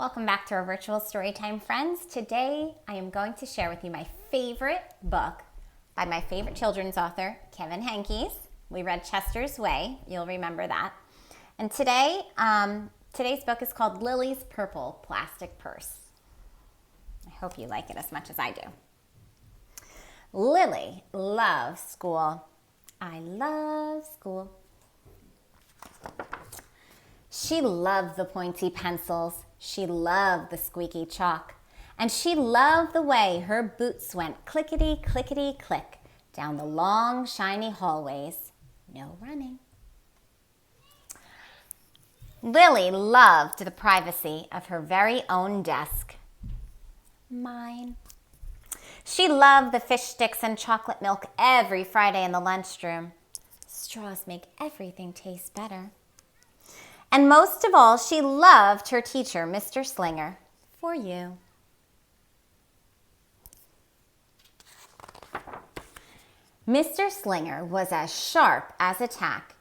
Welcome back to our virtual storytime, friends. Today I am going to share with you my favorite book by my favorite children's author, Kevin Henkes. We read Chester's Way. You'll remember that. And today's book is called Lily's Purple Plastic Purse. I hope you like it as much as I do. Lily loves school. I love school. She loved the pointy pencils. She loved the squeaky chalk. And she loved the way her boots went clickety, clickety, click down the long, shiny hallways. No running. Lily loved the privacy of her very own desk. Mine. She loved the fish sticks and chocolate milk every Friday in the lunchroom. Straws make everything taste better. And most of all, she loved her teacher, Mr. Slinger, for you. Mr. Slinger was as sharp as a tack.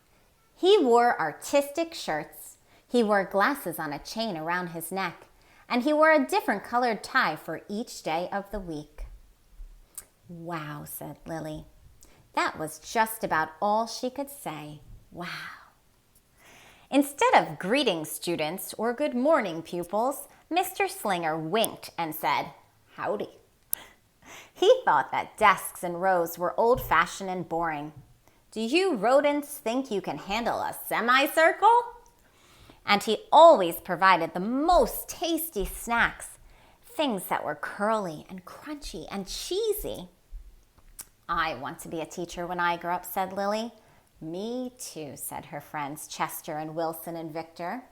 He wore artistic shirts. He wore glasses on a chain around his neck, and he wore a different colored tie for each day of the week. Wow, said Lily. That was just about all she could say. Wow. Instead of greetings, students, or good morning, pupils, Mr. Slinger winked and said, howdy. He thought that desks and rows were old-fashioned and boring. Do you rodents think you can handle a semicircle? And he always provided the most tasty snacks, things that were curly and crunchy and cheesy. I want to be a teacher when I grow up, said Lily. Me too, said her friends Chester and Wilson and Victor.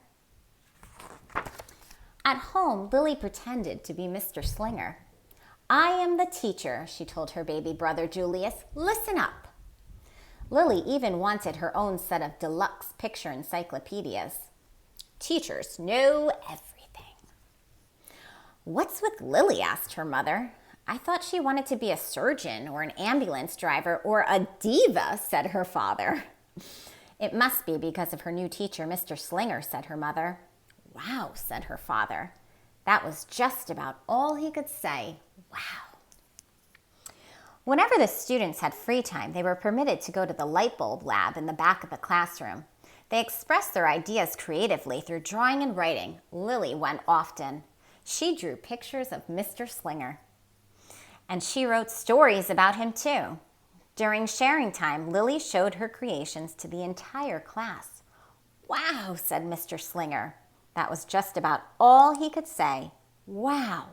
At home, Lily pretended to be Mr. Slinger. I am the teacher, she told her baby brother Julius. Listen up. Lily even wanted her own set of deluxe picture encyclopedias. Teachers know everything. What's with Lily? Asked her mother. I thought she wanted to be a surgeon or an ambulance driver or a diva, said her father. It must be because of her new teacher, Mr. Slinger, said her mother. Wow, said her father. That was just about all he could say. Wow. Whenever the students had free time, they were permitted to go to the light bulb lab in the back of the classroom. They expressed their ideas creatively through drawing and writing. Lily went often. She drew pictures of Mr. Slinger. And she wrote stories about him too. During sharing time, Lily showed her creations to the entire class. Wow, said Mr. Slinger. That was just about all he could say. Wow.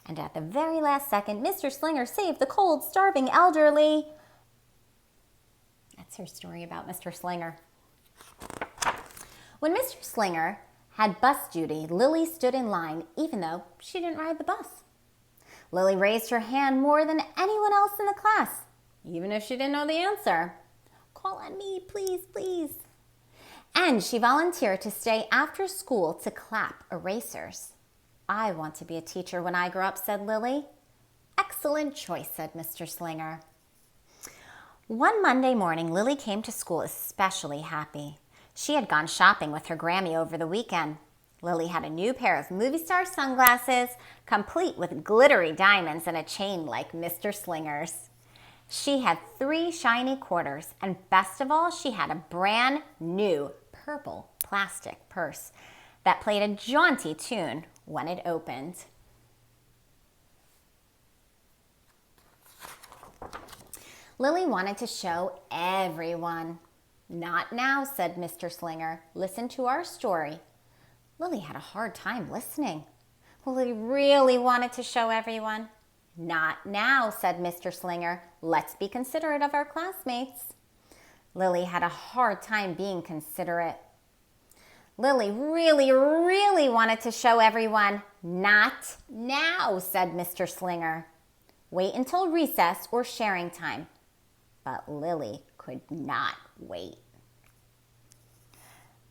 And at the very last second, Mr. Slinger saved the cold, starving elderly. That's her story about Mr. Slinger. When Mr. Slinger had bus duty, Lily stood in line even though she didn't ride the bus. Lily raised her hand more than anyone else in the class, even if she didn't know the answer. Call on me, please, please. And she volunteered to stay after school to clap erasers. I want to be a teacher when I grow up, said Lily. Excellent choice, said Mr. Slinger. One Monday morning, Lily came to school especially happy. She had gone shopping with her Grammy over the weekend. Lily had a new pair of movie star sunglasses, complete with glittery diamonds and a chain like Mr. Slinger's. She had 3 shiny quarters, and best of all, she had a brand new purple plastic purse that played a jaunty tune when it opened. Lily wanted to show everyone. Not now, said Mr. Slinger. Listen to our story. Lily had a hard time listening. Lily really wanted to show everyone. Not now, said Mr. Slinger. Let's be considerate of our classmates. Lily had a hard time being considerate. Lily really, really wanted to show everyone. Not now, said Mr. Slinger. Wait until recess or sharing time. But Lily could not wait.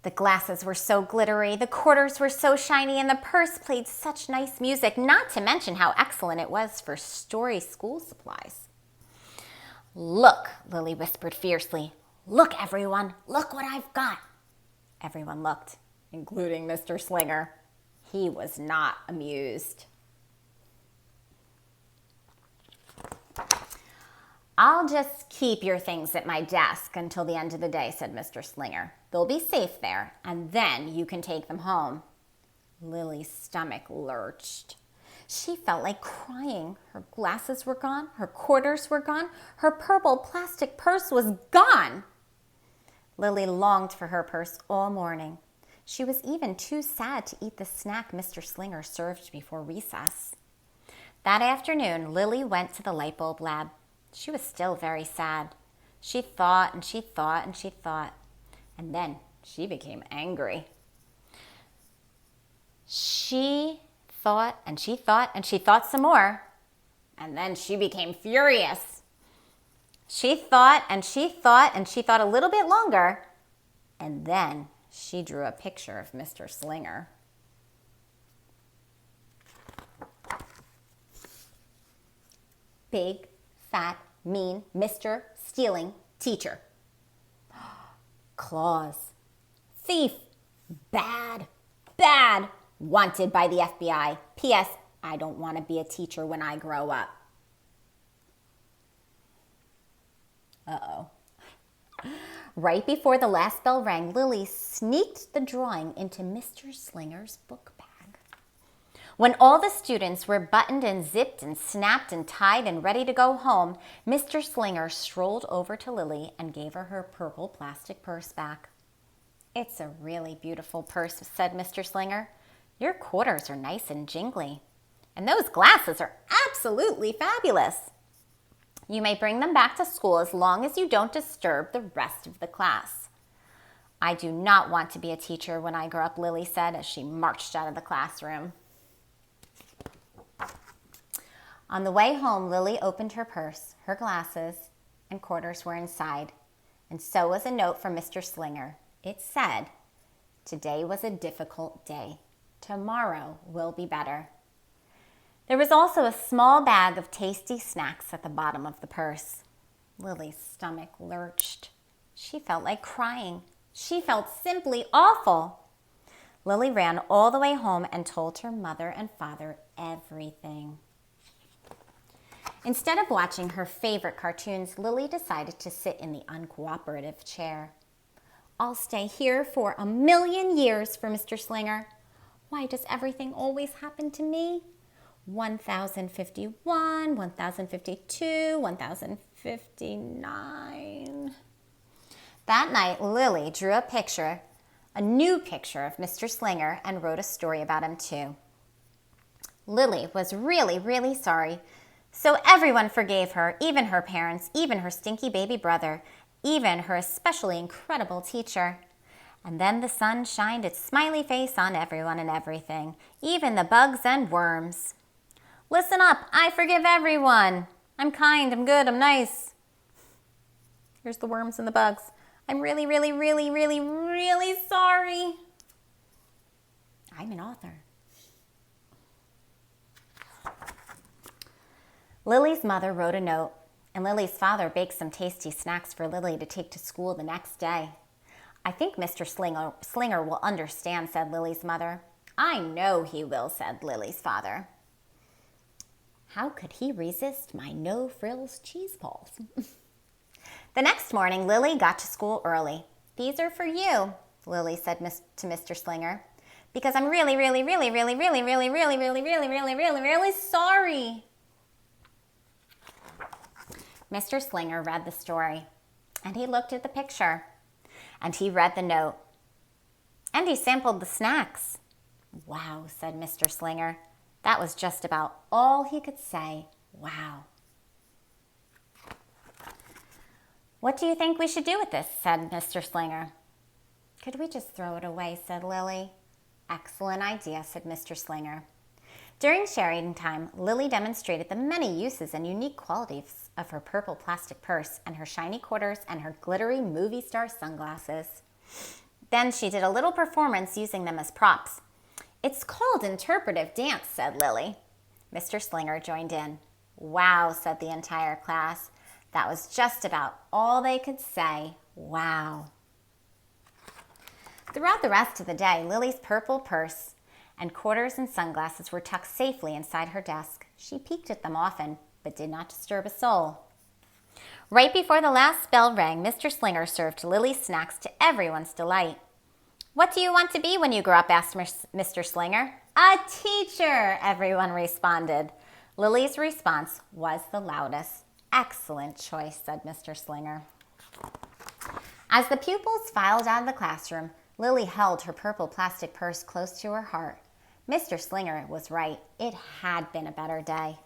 The glasses were so glittery, the quarters were so shiny, and the purse played such nice music, not to mention how excellent it was for story school supplies. Look, Lily whispered fiercely. Look, everyone, look what I've got. Everyone looked, including Mr. Slinger. He was not amused. "I'll just keep your things at my desk until the end of the day," said Mr. Slinger. "They'll be safe there, and then you can take them home." Lily's stomach lurched. She felt like crying. Her glasses were gone. Her quarters were gone. Her purple plastic purse was gone. Lily longed for her purse all morning. She was even too sad to eat the snack Mr. Slinger served before recess. That afternoon, Lily went to the light bulb lab. She was still very sad. She thought and she thought and she thought, and then she became angry. She thought and she thought and she thought some more, and then she became furious. She thought and she thought and she thought a little bit longer, and then she drew a picture of Mr. Slinger. Big, fat, mean, Mr. Stealing Teacher. Claws. Thief. Bad. Bad. Wanted by the FBI. P.S. I don't want to be a teacher when I grow up. Uh-oh. Right before the last bell rang, Lily sneaked the drawing into Mr. Slinger's book bag. When all the students were buttoned and zipped and snapped and tied and ready to go home, Mr. Slinger strolled over to Lily and gave her her purple plastic purse back. "It's a really beautiful purse," said Mr. Slinger. "Your quarters are nice and jingly. And those glasses are absolutely fabulous. You may bring them back to school as long as you don't disturb the rest of the class." "I do not want to be a teacher when I grow up," Lily said as she marched out of the classroom. On the way home, Lily opened her purse. Her glasses and quarters were inside, and so was a note from Mr. Slinger. It said, "Today was a difficult day. Tomorrow will be better." There was also a small bag of tasty snacks at the bottom of the purse. Lily's stomach lurched. She felt like crying. She felt simply awful. Lily ran all the way home and told her mother and father everything. Instead of watching her favorite cartoons, Lily decided to sit in the uncooperative chair. "I'll stay here for 1,000,000 years for Mr. Slinger. Why does everything always happen to me? 1051, 1052, 1059. That night, Lily drew a new picture of Mr. Slinger, and wrote a story about him too. Lily was really, really sorry, so everyone forgave her, even her parents, even her stinky baby brother, even her especially incredible teacher. And then the sun shined its smiley face on everyone and everything, even the bugs and worms. "Listen up, I forgive everyone. I'm kind, I'm good, I'm nice." Here's the worms and the bugs. "I'm really, really, really, really, really sorry. I'm an author." Lily's mother wrote a note, and Lily's father baked some tasty snacks for Lily to take to school the next day. "I think Mr. Slinger will understand," said Lily's mother. "I know he will," said Lily's father. How could he resist my no-frills cheese balls? The next morning, Lily got to school early. "These are for you," Lily said to Mr. Slinger, "because I'm really, really, really, really, really, really, really, really, really, really, really, really sorry." Mr. Slinger read the story, and he looked at the picture, and he read the note, and he sampled the snacks. "Wow," said Mr. Slinger. That was just about all he could say. Wow. "What do you think we should do with this?" said Mr. Slinger. "Could we just throw it away?" said Lily. "Excellent idea," said Mr. Slinger. During sharing time, Lily demonstrated the many uses and unique qualities of her purple plastic purse and her shiny quarters and her glittery movie star sunglasses. Then she did a little performance using them as props. "It's called interpretive dance," said Lily. Mr. Slinger joined in. "Wow," said the entire class. That was just about all they could say. Wow. Throughout the rest of the day, Lily's purple purse and quarters and sunglasses were tucked safely inside her desk. She peeked at them often, but did not disturb a soul. Right before the last bell rang, Mr. Slinger served Lily's snacks to everyone's delight. "What do you want to be when you grow up?" asked Mr. Slinger. "A teacher," everyone responded. Lily's response was the loudest. "Excellent choice," said Mr. Slinger. As the pupils filed out of the classroom, Lily held her purple plastic purse close to her heart. Mr. Slinger was right. It had been a better day.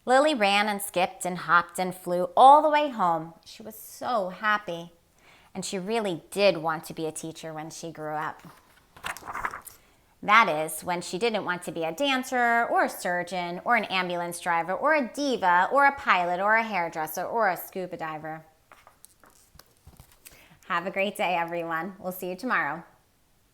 Lily ran and skipped and hopped and flew all the way home. She was so happy. And she really did want to be a teacher when she grew up. That is, when she didn't want to be a dancer or a surgeon or an ambulance driver or a diva or a pilot or a hairdresser or a scuba diver. Have a great day, everyone. We'll see you tomorrow.